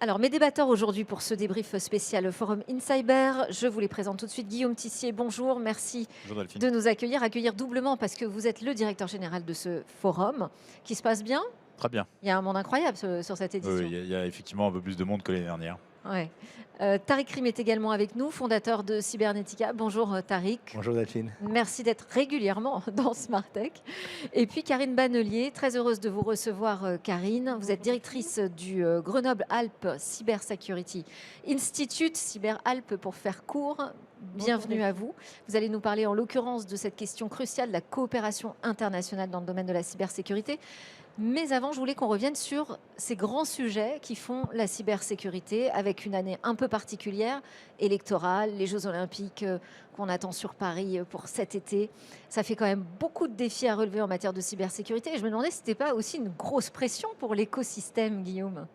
Alors, mes débatteurs aujourd'hui pour ce débrief spécial Forum InCyber, je vous les présente tout de suite. Guillaume Tissier, bonjour, merci Bonjour Delphine. de nous accueillir doublement parce que vous êtes le directeur général de ce forum qui se passe bien. Très bien. Il y a un monde incroyable sur cette Oui, édition. il y a effectivement un peu plus de monde que l'année dernière. Ouais. Tariq Krim est également avec nous, fondateur de Cybernetica. Bonjour Tariq. Bonjour Delphine. Merci d'être régulièrement dans Smartech. Et puis Karine Bannelier, très heureuse de vous recevoir Karine. Vous êtes directrice du Grenoble-Alpes Cybersecurity Institute, Cyber-Alpes pour faire court. Bienvenue à vous. Vous allez nous parler en l'occurrence de cette question cruciale, la coopération internationale dans le domaine de la cybersécurité. Mais avant, je voulais qu'on revienne sur ces grands sujets qui font la cybersécurité avec une année un peu particulière, électorale, les Jeux Olympiques qu'on attend sur Paris pour cet été. Ça fait quand même beaucoup de défis à relever en matière de cybersécurité. Et je me demandais si ce n'était pas aussi une grosse pression pour l'écosystème, Guillaume.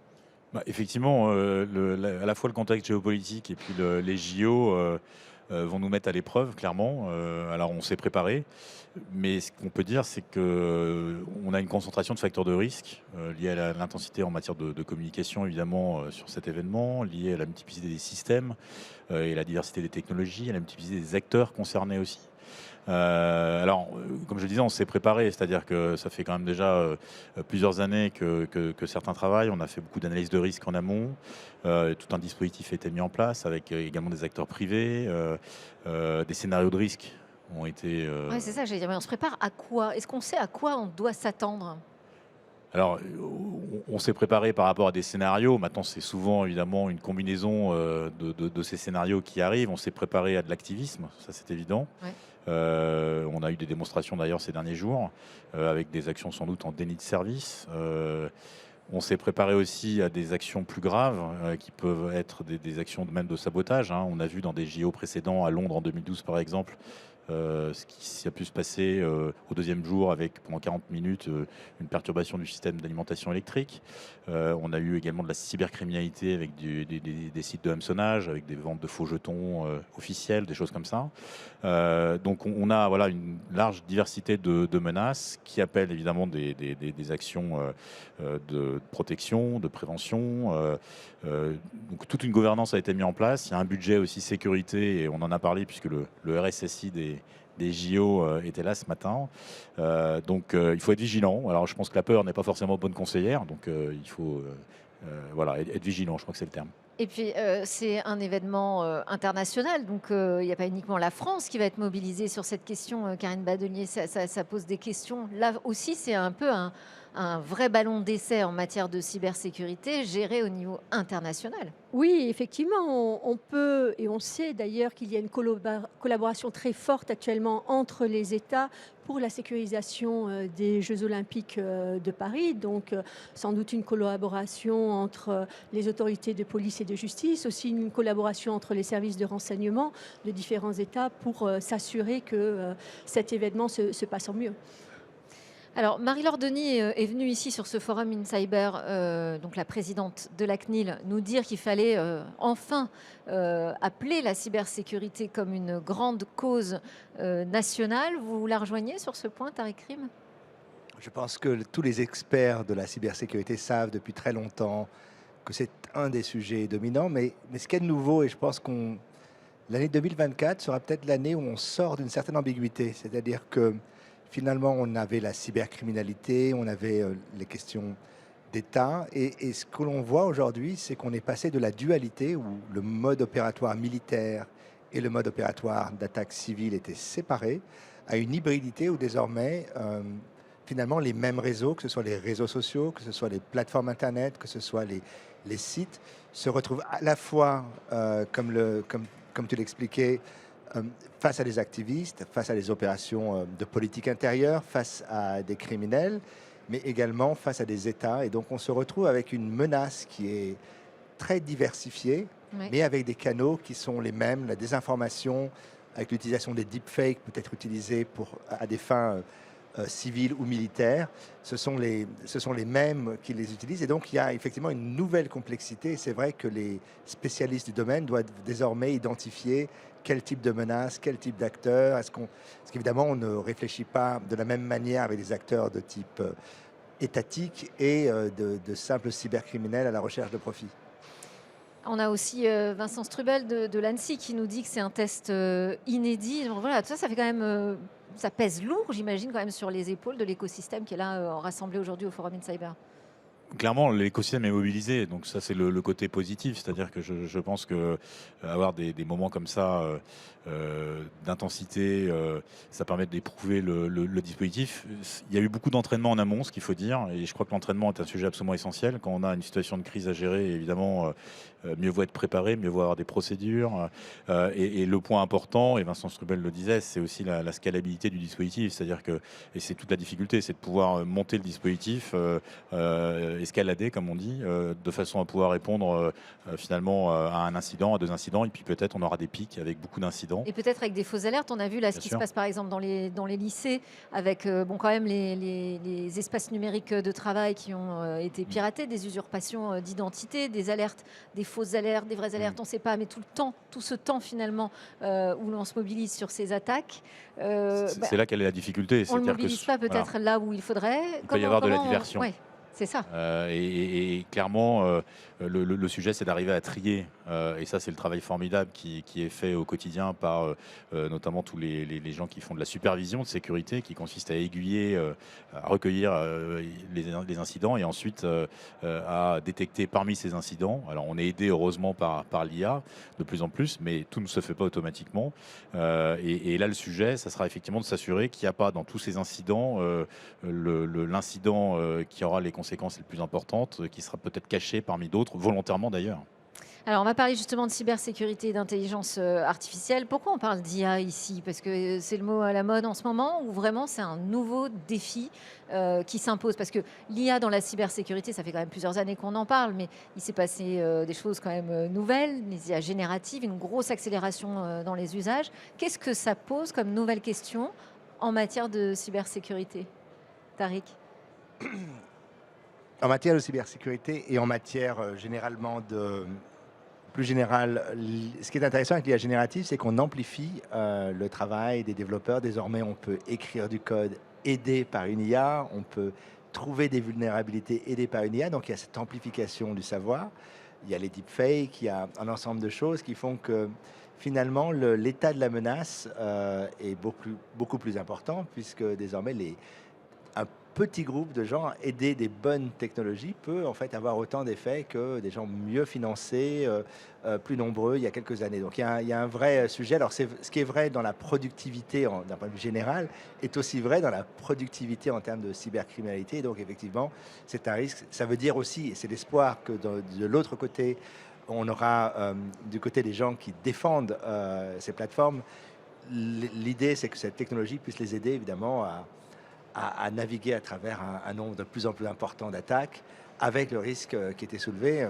Effectivement, à la fois le contexte géopolitique et puis les JO vont nous mettre à l'épreuve, clairement. Alors on s'est préparé, mais ce qu'on peut dire, c'est qu'on a une concentration de facteurs de risque liés à l'intensité en matière de communication, évidemment, sur cet événement, lié à la multiplicité des systèmes et la diversité des technologies, à la multiplicité des acteurs concernés aussi. Comme je le disais, on s'est préparé, c'est-à-dire que ça fait quand même déjà plusieurs années que certains travaillent. On a fait beaucoup d'analyses de risque en amont. Tout un dispositif a été mis en place avec également des acteurs privés. Des scénarios de risque ont été. Oui, c'est ça, j'allais dire, mais on se prépare à quoi? Est-ce qu'on sait à quoi on doit s'attendre? Alors, on s'est préparé par rapport à des scénarios. Maintenant, c'est souvent évidemment une combinaison de ces scénarios qui arrivent. On s'est préparé à de l'activisme, ça c'est évident. Ouais. On a eu des démonstrations d'ailleurs ces derniers jours, avec des actions sans doute en déni de service. On s'est préparé aussi à des actions plus graves, qui peuvent être des actions même de sabotage, hein. On a vu dans des JO précédents, à Londres en 2012 par exemple, ce qui a pu se passer au deuxième jour avec pendant 40 minutes une perturbation du système d'alimentation électrique. On a eu également de la cybercriminalité avec des sites de hameçonnage, avec des ventes de faux jetons officiels, des choses comme ça. Donc on a voilà, une large diversité de menaces qui appellent évidemment des actions de protection, de prévention. Donc toute une gouvernance a été mise en place. Il y a un budget aussi sécurité, et on en a parlé puisque le RSSI des JO était là ce matin. Il faut être vigilant. Alors je pense que la peur n'est pas forcément bonne conseillère, donc il faut voilà, être vigilant, je crois que c'est le terme. Et puis, c'est un événement international, donc il n'y a pas uniquement la France qui va être mobilisée sur cette question, Karine Badenier. Ça pose des questions. Là aussi, c'est un peu un vrai ballon d'essai en matière de cybersécurité géré au niveau international. Oui, effectivement, on peut et on sait d'ailleurs qu'il y a une collaboration très forte actuellement entre les États pour la sécurisation des Jeux olympiques de Paris. Donc, sans doute une collaboration entre les autorités de police et de justice, aussi une collaboration entre les services de renseignement de différents États pour s'assurer que cet événement se passe en mieux. Alors, Marie-Laure Denis est venue ici sur ce forum InCyber, donc la présidente de la CNIL, nous dire qu'il fallait enfin appeler la cybersécurité comme une grande cause nationale. Vous la rejoignez sur ce point, Tariq Krim? Je pense que tous les experts de la cybersécurité savent depuis très longtemps que c'est un des sujets dominants, mais ce qui est de nouveau, et je pense qu'on l'année 2024 sera peut-être l'année où on sort d'une certaine ambiguïté, c'est-à-dire que finalement on avait la cybercriminalité, on avait les questions d'État, et ce que l'on voit aujourd'hui, c'est qu'on est passé de la dualité où le mode opératoire militaire et le mode opératoire d'attaque civile étaient séparés, à une hybridité où désormais finalement les mêmes réseaux, que ce soit les réseaux sociaux, que ce soit les plateformes Internet, que ce soit les sites, se retrouvent à la fois, comme tu l'expliquais, face à des activistes, face à des opérations de politique intérieure, face à des criminels, mais également face à des États. Et donc on se retrouve avec une menace qui est très diversifiée, Oui. mais avec des canaux qui sont les mêmes, la désinformation, avec l'utilisation des deepfakes peut être utilisée à des fins civiles ou militaires. Ce sont les mêmes qui les utilisent. Et donc il y a effectivement une nouvelle complexité. C'est vrai que les spécialistes du domaine doivent désormais identifier quel type de menace, quel type d'acteurs. Parce qu'évidemment, on ne réfléchit pas de la même manière avec des acteurs de type étatique et de simples cybercriminels à la recherche de profit. On a aussi Vincent Strubel de l'ANSSI qui nous dit que c'est un test inédit. Donc voilà, tout ça, ça fait quand même, ça pèse lourd, j'imagine, quand même sur les épaules de l'écosystème qui est là rassemblé aujourd'hui au Forum InCyber. Clairement, l'écosystème est mobilisé, donc ça c'est le côté positif, c'est-à-dire que je pense que avoir des moments comme ça d'intensité, ça permet d'éprouver le dispositif. Il y a eu beaucoup d'entraînement en amont, ce qu'il faut dire, et je crois que l'entraînement est un sujet absolument essentiel. Quand on a une situation de crise à gérer, évidemment, mieux vaut être préparé, mieux vaut avoir des procédures. Et le point important, et Vincent Strubel le disait, c'est aussi la scalabilité du dispositif, c'est-à-dire que, et c'est toute la difficulté, c'est de pouvoir monter le dispositif, escalader, comme on dit, de façon à pouvoir répondre finalement à un incident, à 2 incidents, et puis peut-être on aura des pics avec beaucoup d'incidents. Et peut-être avec des fausses alertes. On a vu là ce Bien qui sûr. se passe par exemple dans les lycées avec bon, quand même les espaces numériques de travail qui ont été piratés, des usurpations d'identité, des alertes, des fausses alertes, des vraies alertes, on ne sait pas, mais tout le temps, tout ce temps finalement où l'on se mobilise sur ces attaques. C'est là qu'elle est la difficulté. On ne le C'est-à-dire que mobilise pas peut-être là où il faudrait. il peut y avoir de la diversion. Ouais, c'est ça. Et clairement, le sujet, c'est d'arriver à trier. Et ça, c'est le travail formidable qui est fait au quotidien par notamment tous les gens qui font de la supervision de sécurité, qui consiste à aiguiller, à recueillir les incidents et ensuite à détecter parmi ces incidents. Alors, on est aidé heureusement par l'IA de plus en plus, mais tout ne se fait pas automatiquement. Et là, le sujet, ça sera effectivement de s'assurer qu'il n'y a pas dans tous ces incidents l'incident qui aura les conséquences les plus importantes, qui sera peut-être caché parmi d'autres, volontairement d'ailleurs. Alors, on va parler justement de cybersécurité et d'intelligence artificielle. Pourquoi on parle d'IA ici? Parce que c'est le mot à la mode en ce moment ou vraiment c'est un nouveau défi qui s'impose? Parce que l'IA dans la cybersécurité, ça fait quand même plusieurs années qu'on en parle, mais il s'est passé des choses quand même nouvelles, les IA génératives, une grosse accélération dans les usages. Qu'est-ce que ça pose comme nouvelle question en matière de cybersécurité, Tariq? En matière de cybersécurité et en matière généralement de plus générale, ce qui est intéressant avec l'IA générative, c'est qu'on amplifie le travail des développeurs. Désormais, on peut écrire du code aidé par une IA, on peut trouver des vulnérabilités aidées par une IA. Donc, il y a cette amplification du savoir. Il y a les deepfakes, il y a un ensemble de choses qui font que finalement, l'état de la menace est beaucoup plus important puisque désormais, un petit groupe de gens aidés des bonnes technologies peut en fait avoir autant d'effets que des gens mieux financés, plus nombreux il y a quelques années. Donc il y a un vrai sujet. Alors ce qui est vrai dans la productivité d'un point de vue général est aussi vrai dans la productivité en termes de cybercriminalité. Donc effectivement, c'est un risque. Ça veut dire aussi, et c'est l'espoir que de l'autre côté, on aura du côté des gens qui défendent ces plateformes. L'idée, c'est que cette technologie puisse les aider évidemment à naviguer à travers un nombre de plus en plus important d'attaques, avec le risque qui était soulevé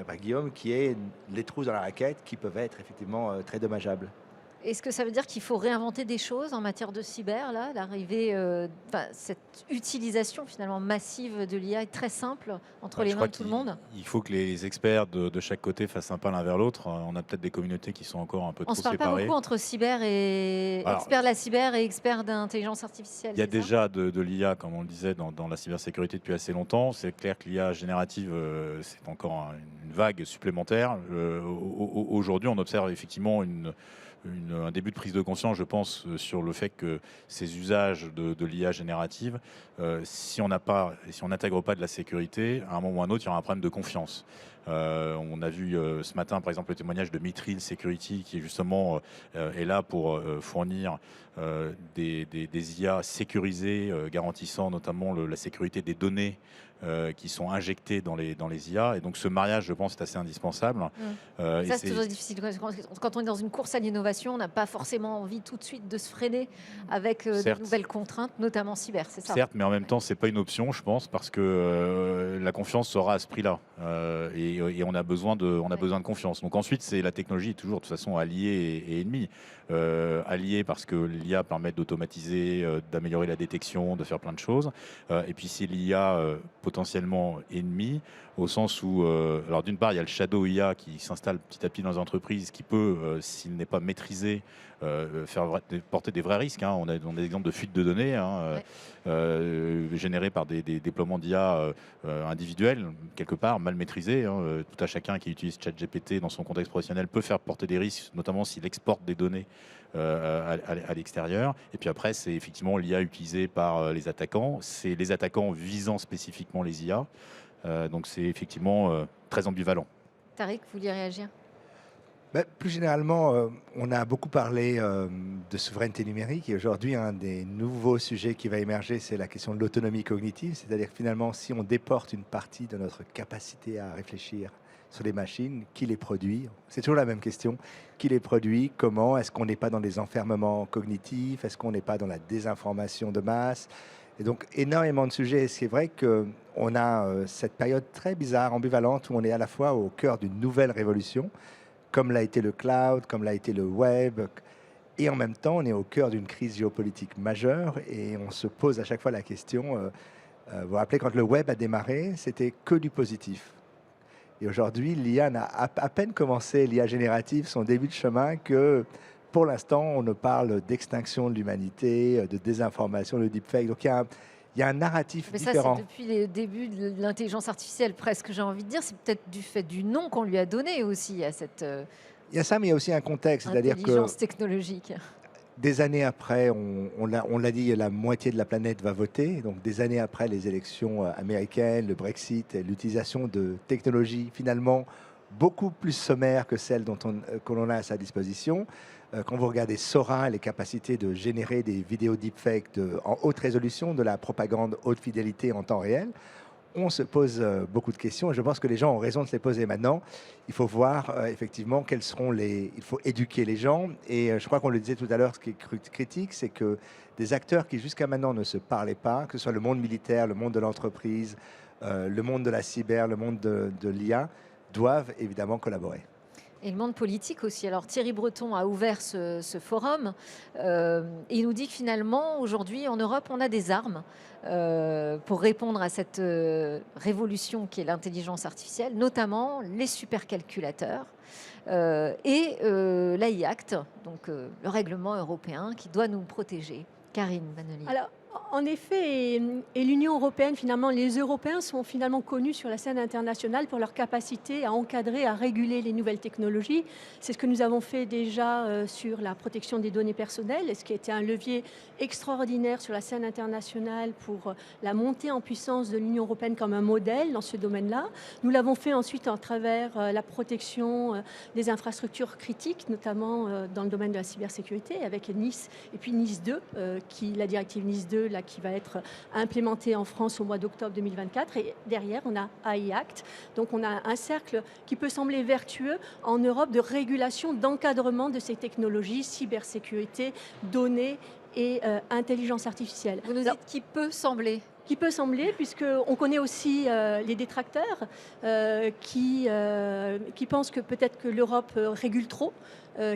par Guillaume, qui est les trous dans la raquette qui peuvent être effectivement très dommageables. Est-ce que ça veut dire qu'il faut réinventer des choses en matière de cyber, là, l'arrivée, cette utilisation finalement massive de l'IA est très simple entre les mains de tout le monde? Il faut que les experts de chaque côté fassent un pas l'un vers l'autre. On a peut-être des communautés qui sont encore un peu On trop ne se parle pas séparées. beaucoup entre cyber et Alors, experts de la cyber et experts d'intelligence artificielle. Il y a c'est ça? déjà de l'IA, comme on le disait, dans la cybersécurité depuis assez longtemps. C'est clair que l'IA générative, c'est encore une vague supplémentaire. Aujourd'hui, on observe effectivement un début de prise de conscience, je pense, sur le fait que ces usages de l'IA générative, si on n'intègre pas de la sécurité, à un moment ou à un autre, il y aura un problème de confiance. On a vu ce matin, par exemple, le témoignage de Mithril Security, qui justement est là pour fournir des IA sécurisées, garantissant notamment la sécurité des données qui sont injectées dans les IA. Et donc ce mariage, je pense, est assez indispensable. Ça, c'est toujours difficile. Quand on est dans une course à l'innovation, on n'a pas forcément envie tout de suite de se freiner avec de nouvelles contraintes, notamment cyber, c'est ça? Certes, mais en même temps, c'est pas une option, je pense, parce que la confiance sera à ce prix-là. Et on a besoin de confiance. Donc ensuite, c'est la technologie, toujours de toute façon alliée et ennemie. Alliée parce que l'IA permet d'automatiser, d'améliorer la détection, de faire plein de choses. Et puis c'est l'IA potentiellement ennemi, au sens où, alors d'une part, il y a le shadow IA qui s'installe petit à petit dans les entreprises, qui peut, s'il n'est pas maîtrisé, maîtriser, porter des vrais risques, hein. On a des exemples de fuite de données, hein, générées par des déploiements d'IA individuels, quelque part, mal maîtrisés, hein. Tout à chacun qui utilise ChatGPT dans son contexte professionnel peut faire porter des risques, notamment s'il exporte des données à l'extérieur. Et puis après, c'est effectivement l'IA utilisée par les attaquants. C'est les attaquants visant spécifiquement les IA. Donc c'est effectivement très ambivalent. Tariq, vous vouliez réagir? Plus généralement, on a beaucoup parlé de souveraineté numérique et aujourd'hui, un des nouveaux sujets qui va émerger, c'est la question de l'autonomie cognitive. C'est-à-dire que finalement, si on déporte une partie de notre capacité à réfléchir sur les machines, qui les produit? C'est toujours la même question. Qui les produit? Comment? Est-ce qu'on n'est pas dans des enfermements cognitifs? Est-ce qu'on n'est pas dans la désinformation de masse? Et donc, énormément de sujets. C'est vrai qu'on a cette période très bizarre, ambivalente, où on est à la fois au cœur d'une nouvelle révolution, comme l'a été le cloud, comme l'a été le web. Et en même temps, on est au cœur d'une crise géopolitique majeure et on se pose à chaque fois la question, vous vous rappelez, quand le web a démarré, c'était que du positif. Et aujourd'hui, l'IA n'a à peine commencé, l'IA générative, son début de chemin, que pour l'instant, on ne parle d'extinction de l'humanité, de désinformation, de deepfake. Donc il y a un narratif Mais ça, différent. c'est depuis les débuts de l'intelligence artificielle, presque, j'ai envie de dire. C'est peut-être du fait du nom qu'on lui a donné aussi à cette Il y a ça, mais il y a aussi un contexte. C'est-à-dire que intelligence technologique. des années après, on l'a dit, la moitié de la planète va voter. Donc des années après les élections américaines, le Brexit, l'utilisation de technologies finalement beaucoup plus sommaires que celles que l'on a à sa disposition. Quand vous regardez Sora, les capacités de générer des vidéos deepfake en haute résolution, de la propagande haute fidélité en temps réel, on se pose beaucoup de questions et je pense que les gens ont raison de se les poser maintenant. Il faut voir effectivement quels seront les... Il faut éduquer les gens et je crois qu'on le disait tout à l'heure, ce qui est critique, c'est que des acteurs qui jusqu'à maintenant ne se parlaient pas, que ce soit le monde militaire, le monde de l'entreprise, le monde de la cyber, le monde de l'IA, doivent évidemment collaborer. Et le monde politique aussi. Alors Thierry Breton a ouvert ce forum et il nous dit que finalement, aujourd'hui, en Europe, on a des armes pour répondre à cette révolution qui est l'intelligence artificielle, notamment les supercalculateurs et l'AI Act, donc le règlement européen qui doit nous protéger. Karine Bannelier. Alors, en effet, et l'Union européenne, finalement, les Européens sont finalement connus sur la scène internationale pour leur capacité à encadrer, à réguler les nouvelles technologies. C'est ce que nous avons fait déjà sur la protection des données personnelles, ce qui a été un levier extraordinaire sur la scène internationale pour la montée en puissance de l'Union européenne comme un modèle dans ce domaine-là. Nous l'avons fait ensuite à travers la protection des infrastructures critiques, notamment dans le domaine de la cybersécurité, avec Nice et puis Nice 2, la directive Nice 2, là, qui va être implémentée en France au mois d'octobre 2024. Et derrière, on a AI Act. Donc, on a un cercle qui peut sembler vertueux en Europe de régulation, d'encadrement de ces technologies, cybersécurité, données et intelligence artificielle. Vous nous dites qui peut sembler. Qui peut sembler, puisqu'on connaît aussi les détracteurs qui pensent que peut-être que l'Europe régule trop,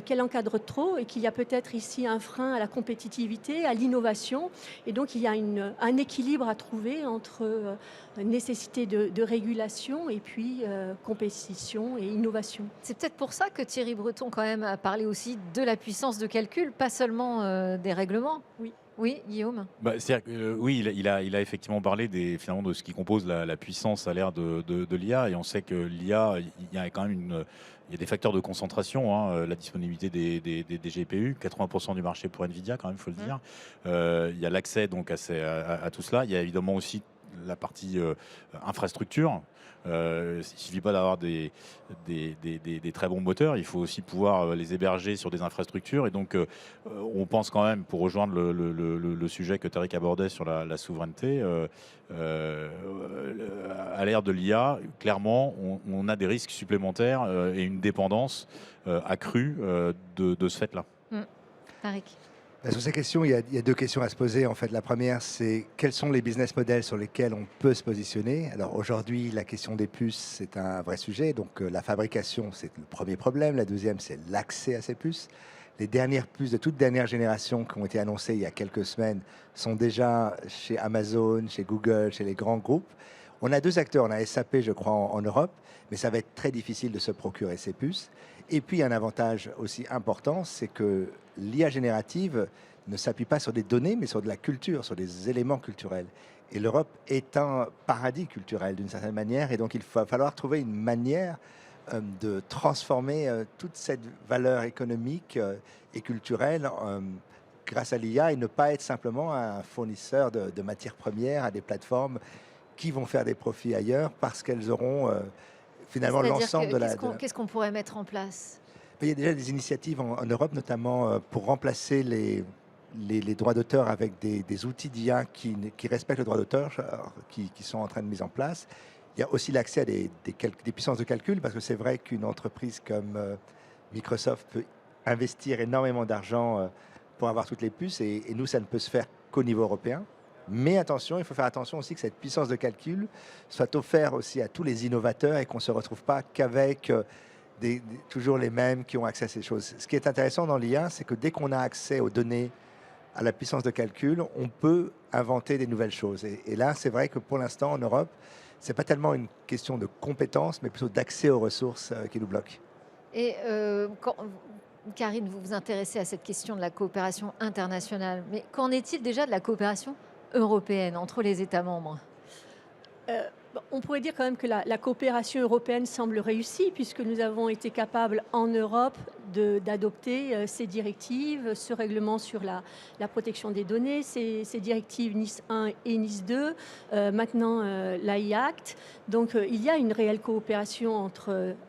qu'elle encadre trop et qu'il y a peut-être ici un frein à la compétitivité, à l'innovation. Et donc il y a un équilibre à trouver entre nécessité de régulation et puis compétition et innovation. C'est peut-être pour ça que Thierry Breton quand même a parlé aussi de la puissance de calcul, pas seulement des règlements. Oui. Oui, Guillaume. Oui, il a effectivement parlé finalement de ce qui compose la puissance à l'ère de l'IA. Et on sait que l'IA, il y a quand même il y a des facteurs de concentration, hein, la disponibilité des GPU, 80% du marché pour Nvidia quand même, il faut le dire. Il y a l'accès donc à tout cela. Il y a évidemment aussi la partie infrastructure. Il ne suffit pas d'avoir des très bons moteurs, il faut aussi pouvoir les héberger sur des infrastructures. Et donc, on pense quand même, pour rejoindre le sujet que Tariq abordait sur la souveraineté, à l'ère de l'IA, clairement, on a des risques supplémentaires et une dépendance accrue de ce fait-là. Tariq. Sur ces questions, il y a deux questions à se poser. En fait, la première, c'est quels sont les business models sur lesquels on peut se positionner. Alors aujourd'hui, la question des puces, c'est un vrai sujet. Donc la fabrication, c'est le premier problème. La deuxième, c'est l'accès à ces puces. Les dernières puces de toute dernière génération qui ont été annoncées il y a quelques semaines sont déjà chez Amazon, chez Google, chez les grands groupes. On a deux acteurs, on a SAP, je crois, en Europe, mais ça va être très difficile de se procurer ces puces. Et puis, un avantage aussi important, c'est que l'IA générative ne s'appuie pas sur des données, mais sur de la culture, sur des éléments culturels. Et l'Europe est un paradis culturel d'une certaine manière, et donc il va falloir trouver une manière de transformer toute cette valeur économique et culturelle grâce à l'IA et ne pas être simplement un fournisseur de matières premières à des plateformes qui vont faire des profits ailleurs parce qu'elles auront finalement C'est-à-dire l'ensemble que de la... qu'est-ce qu'on pourrait mettre en place? Il y a déjà des initiatives en Europe, notamment pour remplacer les droits d'auteur avec des outils d'IA qui respectent le droit d'auteur, qui sont en train de mise en place. Il y a aussi l'accès à des puissances de calcul, parce que c'est vrai qu'une entreprise comme Microsoft peut investir énormément d'argent pour avoir toutes les puces, et nous, ça ne peut se faire qu'au niveau européen. Mais attention, il faut faire attention aussi que cette puissance de calcul soit offerte aussi à tous les innovateurs et qu'on ne se retrouve pas qu'avec toujours les mêmes qui ont accès à ces choses. Ce qui est intéressant dans l'IA, c'est que dès qu'on a accès aux données, à la puissance de calcul, on peut inventer des nouvelles choses. Et là, c'est vrai que pour l'instant, en Europe, ce n'est pas tellement une question de compétences, mais plutôt d'accès aux ressources qui nous bloquent. Et Karine, vous vous intéressez à cette question de la coopération internationale, mais qu'en est-il déjà de la coopération européenne entre les États membres? On pourrait dire quand même que la coopération européenne semble réussie, puisque nous avons été capables en Europe d'adopter ces directives, ce règlement sur la protection des données, ces directives NIS 1 et NIS 2, maintenant l'AI Act. Donc il y a une réelle coopération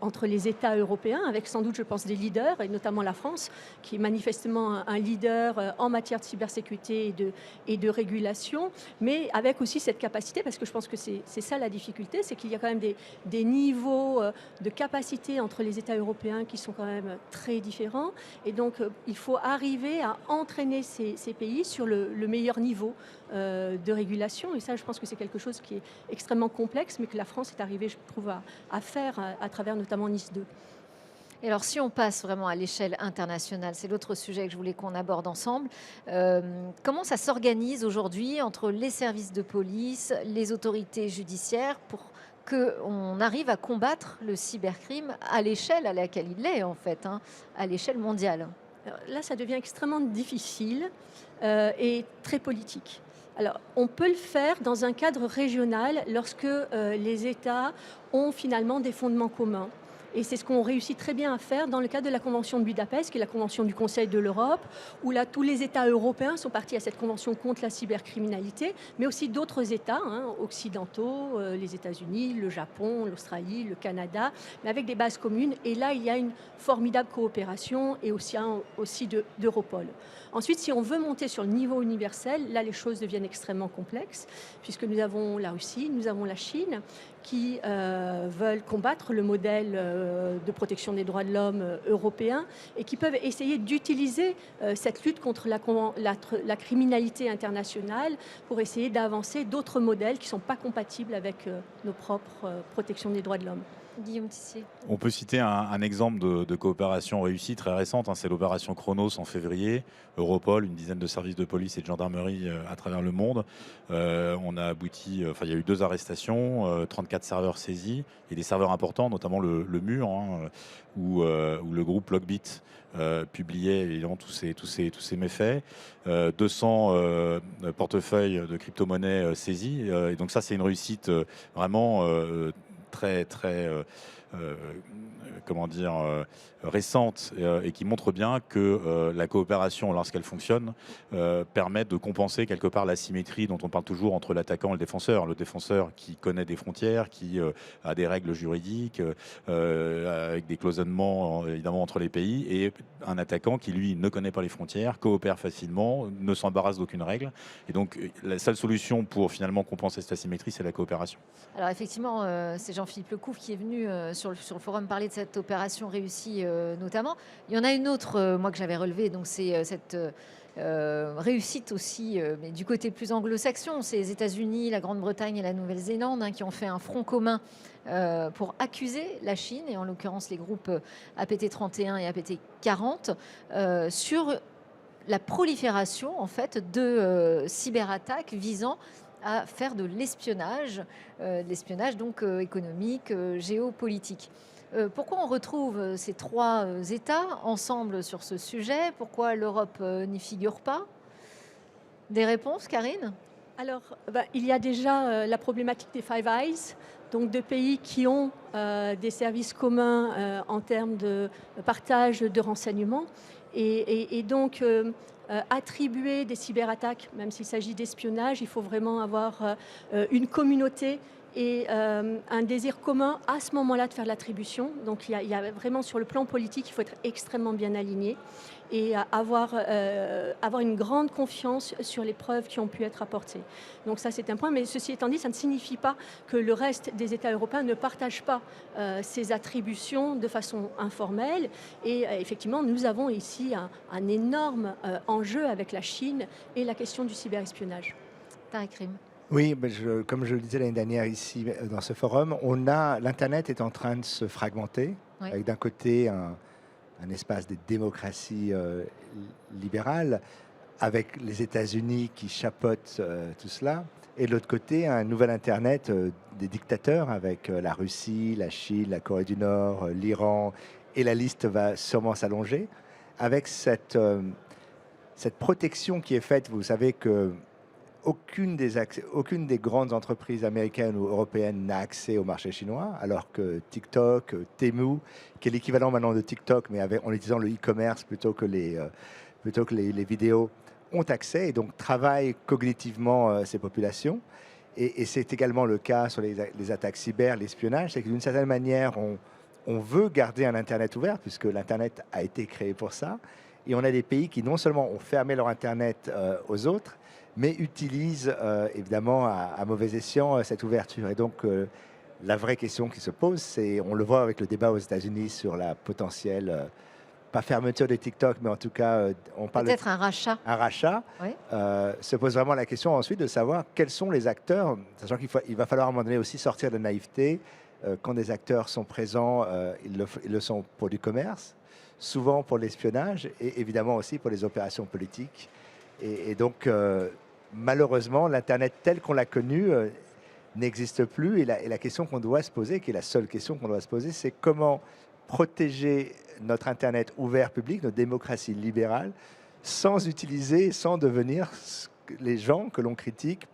entre les États européens, avec sans doute, je pense, des leaders, et notamment la France, qui est manifestement un leader en matière de cybersécurité et de régulation, mais avec aussi cette capacité, parce que je pense que c'est ça la difficulté, c'est qu'il y a quand même des niveaux de capacité entre les États européens qui sont quand même très différents. Et donc, il faut arriver à entraîner ces pays sur le meilleur niveau de régulation. Et ça, je pense que c'est quelque chose qui est extrêmement complexe, mais que la France est arrivée, je trouve, à faire à travers notamment NIS 2. Et alors, si on passe vraiment à l'échelle internationale, c'est l'autre sujet que je voulais qu'on aborde ensemble. Comment ça s'organise aujourd'hui entre les services de police, les autorités judiciaires pour qu'on arrive à combattre le cybercrime à l'échelle à laquelle il est, en fait, hein, à l'échelle mondiale? Alors là, ça devient extrêmement difficile et très politique. Alors, on peut le faire dans un cadre régional lorsque les États ont finalement des fondements communs. Et c'est ce qu'on réussit très bien à faire dans le cadre de la Convention de Budapest, qui est la Convention du Conseil de l'Europe, où là, tous les États européens sont partis à cette convention contre la cybercriminalité, mais aussi d'autres États occidentaux, les États-Unis, le Japon, l'Australie, le Canada, mais avec des bases communes. Et là, il y a une formidable coopération et aussi d'Europol. Ensuite, si on veut monter sur le niveau universel, là, les choses deviennent extrêmement complexes, puisque nous avons la Russie, nous avons la Chine, qui veulent combattre le modèle de protection des droits de l'homme européen et qui peuvent essayer d'utiliser cette lutte contre la criminalité internationale pour essayer d'avancer d'autres modèles qui ne sont pas compatibles avec nos propres protections des droits de l'homme. Guillaume Tissier. On peut citer un exemple de coopération réussie très récente, c'est l'opération Chronos en février. Europol, une dizaine de services de police et de gendarmerie à travers le monde. On a abouti, il y a eu 2 arrestations, 34 serveurs saisis et des serveurs importants, notamment le Mur, où le groupe Logbit publiait évidemment tous ces méfaits. 200 portefeuilles de crypto-monnaies saisis. Et donc ça, c'est une réussite vraiment très récente et qui montre bien que la coopération, lorsqu'elle fonctionne, permet de compenser quelque part l'asymétrie dont on parle toujours entre l'attaquant et le défenseur. Le défenseur qui connaît des frontières, qui a des règles juridiques, avec des cloisonnements évidemment entre les pays, et un attaquant qui, lui, ne connaît pas les frontières, coopère facilement, ne s'embarrasse d'aucune règle. Et donc, la seule solution pour finalement compenser cette asymétrie, c'est la coopération. Alors effectivement, c'est Jean-Philippe Lecouf qui est venu sur le forum parler de cette opération réussie notamment. Il y en a une autre, moi, que j'avais relevée, donc c'est cette réussite aussi, mais du côté plus anglo-saxon. C'est les États-Unis, la Grande-Bretagne et la Nouvelle-Zélande qui ont fait un front commun pour accuser la Chine, et en l'occurrence les groupes APT31 et APT40, sur la prolifération en fait de cyberattaques visant à faire de l'espionnage donc économique, géopolitique. Pourquoi on retrouve ces trois États ensemble sur ce sujet? Pourquoi l'Europe n'y figure pas? Des réponses, Karine? Alors, il y a déjà la problématique des Five Eyes, donc de pays qui ont des services communs en termes de partage de renseignements. Et donc, attribuer des cyberattaques, même s'il s'agit d'espionnage, il faut vraiment avoir une communauté et un désir commun à ce moment-là de faire l'attribution. Donc il y a vraiment sur le plan politique, il faut être extrêmement bien aligné et avoir une grande confiance sur les preuves qui ont pu être apportées. Donc ça c'est un point, mais ceci étant dit, ça ne signifie pas que le reste des États européens ne partagent pas ces attributions de façon informelle. Et effectivement, nous avons ici un énorme enjeu avec la Chine et la question du cyberespionnage. Tariq Rim. Oui, mais comme je le disais l'année dernière ici dans ce forum, l'Internet est en train de se fragmenter, Oui. avec d'un côté un espace de démocratie libérale, avec les États-Unis qui chapeautent tout cela, et de l'autre côté un nouvel Internet des dictateurs, avec la Russie, la Chine, la Corée du Nord, l'Iran, et la liste va sûrement s'allonger, avec cette protection qui est faite. Vous savez que aucune des grandes entreprises américaines ou européennes n'a accès au marché chinois, alors que TikTok, Temu, qui est l'équivalent maintenant de TikTok, mais en utilisant le e-commerce plutôt que les vidéos, ont accès et donc travaillent cognitivement ces populations. Et c'est également le cas sur les attaques cyber, l'espionnage, c'est que d'une certaine manière, on veut garder un Internet ouvert, puisque l'Internet a été créé pour ça. Et on a des pays qui non seulement ont fermé leur Internet aux autres, mais utilisent évidemment à mauvais escient cette ouverture. Et donc la vraie question qui se pose, c'est, on le voit avec le débat aux États-Unis sur la potentielle, pas fermeture de TikTok, mais en tout cas, on parle peut-être un rachat. Un rachat. Oui. Se pose vraiment la question ensuite de savoir quels sont les acteurs, sachant qu'il va falloir à un moment donné aussi sortir de naïveté. Quand des acteurs sont présents, ils le sont pour du commerce, souvent pour l'espionnage et évidemment aussi pour les opérations politiques. Et donc, malheureusement, l'Internet tel qu'on l'a connu n'existe plus. Et la question qu'on doit se poser, qui est la seule question qu'on doit se poser, c'est comment protéger notre Internet ouvert public, notre démocratie libérale, sans devenir les gens que l'on critique,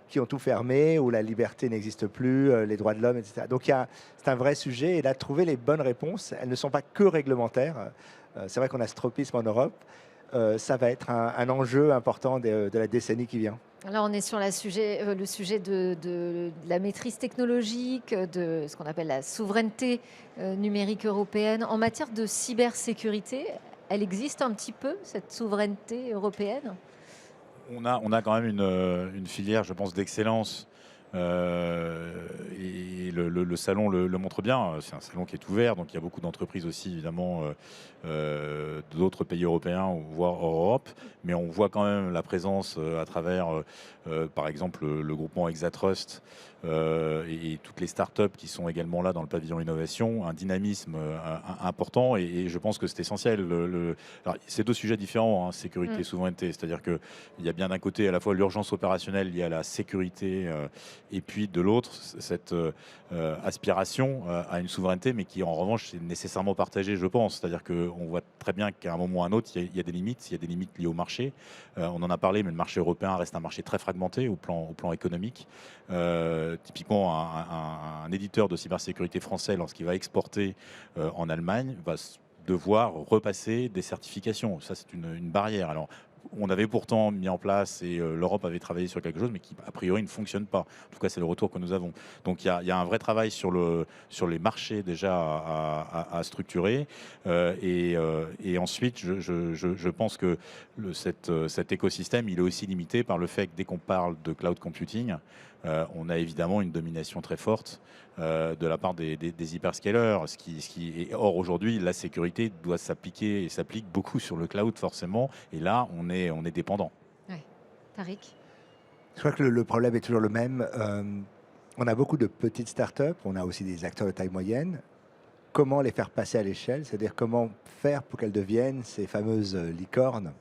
qui ont tout fermé, où la liberté n'existe plus, les droits de l'homme, etc. Donc c'est un vrai sujet. Et là, trouver les bonnes réponses, elles ne sont pas que réglementaires. C'est vrai qu'on a ce tropisme en Europe. Ça va être un enjeu important de la décennie qui vient. Alors on est sur le sujet de la maîtrise technologique, de ce qu'on appelle la souveraineté numérique européenne. En matière de cybersécurité, elle existe un petit peu, cette souveraineté européenne? On a quand même une filière, je pense, d'excellence. Et le salon le montre bien. C'est un salon qui est ouvert, donc il y a beaucoup d'entreprises aussi, évidemment, d'autres pays européens, voire hors Europe. Mais on voit quand même la présence à travers, par exemple, le groupement Exatrust et toutes les startups qui sont également là dans le pavillon innovation, un dynamisme important. Et je pense que c'est essentiel. Alors, c'est deux sujets différents, hein, sécurité et souveraineté. C'est-à-dire qu'il y a bien d'un côté à la fois l'urgence opérationnelle liée à la sécurité et puis de l'autre, cette aspiration à une souveraineté, mais qui en revanche est nécessairement partagée, je pense. C'est-à-dire qu'on voit très bien qu'à un moment ou à un autre, il y a des limites. Il y a des limites liées au marché. On en a parlé, mais le marché européen reste un marché très fragmenté au plan économique. Typiquement, un éditeur de cybersécurité français, lorsqu'il va exporter en Allemagne, va devoir repasser des certifications. Ça, c'est une barrière. Alors, on avait pourtant mis en place et l'Europe avait travaillé sur quelque chose, mais qui a priori ne fonctionne pas. En tout cas, c'est le retour que nous avons. Donc, il y a un vrai travail sur les marchés déjà à structurer. Et ensuite, je pense que cet écosystème, il est aussi limité par le fait que dès qu'on parle de cloud computing, on a évidemment une domination très forte de la part des hyperscalers. Or, aujourd'hui, la sécurité doit s'appliquer et s'applique beaucoup sur le cloud, forcément. Et là, on est dépendant. Ouais. Tariq? Je crois que le problème est toujours le même. On a beaucoup de petites startups, on a aussi des acteurs de taille moyenne. Comment les faire passer à l'échelle? C'est-à-dire comment faire pour qu'elles deviennent ces fameuses licornes?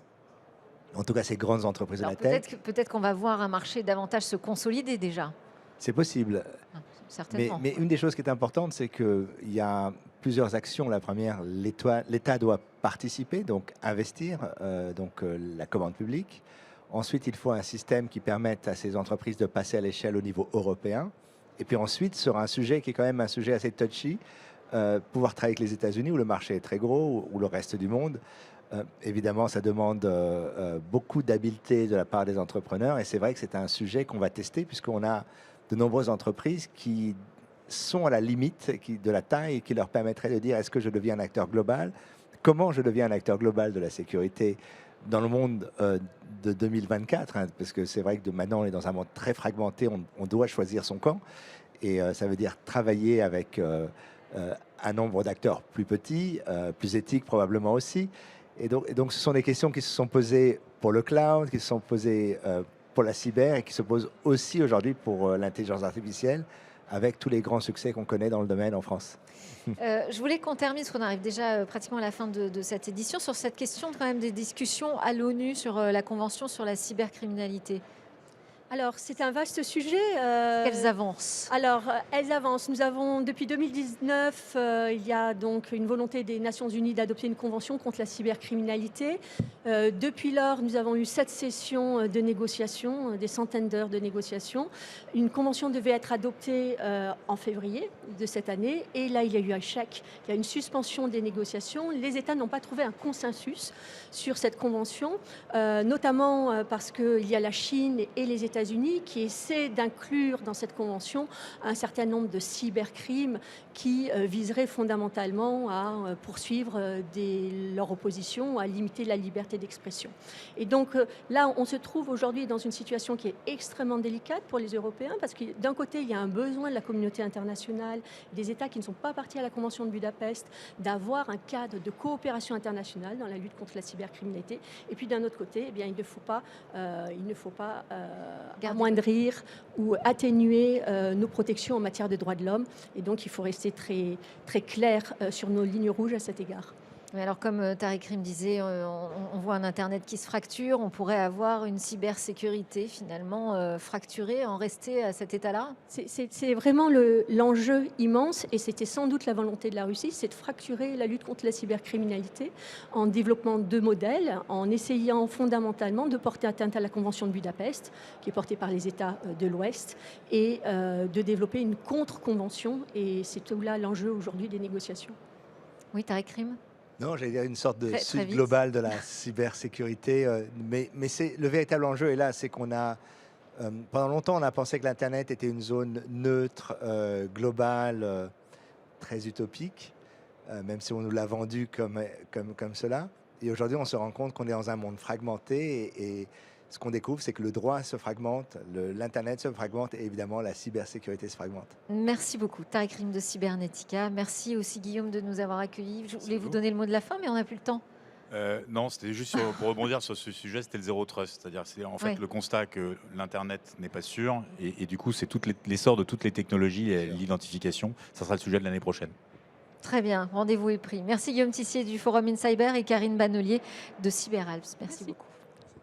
En tout cas, ces grandes entreprises de Alors la tech. peut-être qu'on va voir un marché davantage se consolider déjà. C'est possible. Ah, certainement. Mais une des choses qui est importante, c'est qu'il y a plusieurs actions. La première, l'État doit participer, donc investir, la commande publique. Ensuite, il faut un système qui permette à ces entreprises de passer à l'échelle au niveau européen. Et puis ensuite, sur un sujet qui est quand même un sujet assez touchy, pouvoir travailler avec les États-Unis, où le marché est très gros, ou le reste du monde. Évidemment, ça demande beaucoup d'habileté de la part des entrepreneurs. Et c'est vrai que c'est un sujet qu'on va tester, puisqu'on a de nombreuses entreprises qui sont à la limite de la taille et qui leur permettraient de dire est-ce que je deviens un acteur global? Comment je deviens un acteur global de la sécurité dans le monde de 2024, hein, parce que c'est vrai que maintenant on est dans un monde très fragmenté, on doit choisir son camp, et ça veut dire travailler avec un nombre d'acteurs plus petits, plus éthiques probablement aussi. Et donc ce sont des questions qui se sont posées pour le cloud, qui se sont posées pour la cyber et qui se posent aussi aujourd'hui pour l'intelligence artificielle, avec tous les grands succès qu'on connaît dans le domaine en France. Je voulais qu'on termine, parce qu'on arrive déjà pratiquement à la fin de cette édition, sur cette question quand même des discussions à l'ONU sur la Convention sur la cybercriminalité. Alors, c'est un vaste sujet. Quelles avancent? Alors, elles avancent. Nous avons, depuis 2019, il y a donc une volonté des Nations Unies d'adopter une convention contre la cybercriminalité. Depuis lors, nous avons eu 7 sessions de négociations, des centaines d'heures de négociations. Une convention devait être adoptée en février de cette année. Et là, il y a eu un échec. Il y a une suspension des négociations. Les États n'ont pas trouvé un consensus sur cette convention, notamment parce qu'il y a la Chine et les États-Unis qui essaient d'inclure dans cette convention un certain nombre de cybercrimes qui viseraient fondamentalement à poursuivre leur opposition, à limiter la liberté d'expression. Et donc là, on se trouve aujourd'hui dans une situation qui est extrêmement délicate pour les Européens, parce que d'un côté, il y a un besoin de la communauté internationale, des États qui ne sont pas partis à la Convention de Budapest, d'avoir un cadre de coopération internationale dans la lutte contre la cybercriminalité. Et puis d'un autre côté, eh bien, il ne faut pas amoindrir ou atténuer nos protections en matière de droits de l'homme. Et donc, il faut rester très, très clair sur nos lignes rouges à cet égard. Mais alors, comme Tariq Krim disait, on voit un Internet qui se fracture. On pourrait avoir une cybersécurité finalement fracturée, en rester à cet état-là? C'est vraiment l'enjeu immense, et c'était sans doute la volonté de la Russie, c'est de fracturer la lutte contre la cybercriminalité en développant 2 modèles, en essayant fondamentalement de porter atteinte à la Convention de Budapest, qui est portée par les États de l'Ouest, et de développer une contre-convention. Et c'est tout là l'enjeu aujourd'hui des négociations. Oui, Tariq Krim? Non, j'allais dire une sorte de Très suite vite. globale de la cybersécurité. Mais c'est le véritable enjeu est là, c'est qu'on a pendant longtemps on a pensé que l'Internet était une zone neutre, globale, très utopique, même si on nous l'a vendu comme cela. Et aujourd'hui, on se rend compte qu'on est dans un monde fragmenté, et ce qu'on découvre, c'est que le droit se fragmente, l'Internet se fragmente, et évidemment la cybersécurité se fragmente. Merci beaucoup, Tariq Krim de Cybernetica. Merci aussi, Guillaume, de nous avoir accueillis. Je voulais vous donner le mot de la fin, mais on n'a plus le temps. Non, c'était juste pour rebondir sur ce sujet, c'était le zéro trust. C'est-à-dire c'est en fait Ouais. le constat que l'Internet n'est pas sûr, et du coup, c'est l'essor de toutes les technologies et l'identification. Ça sera le sujet de l'année prochaine. Très bien, rendez-vous est pris. Merci Guillaume Tissier du Forum InCyber et Karine Bannelier de CyberAlps. Merci beaucoup.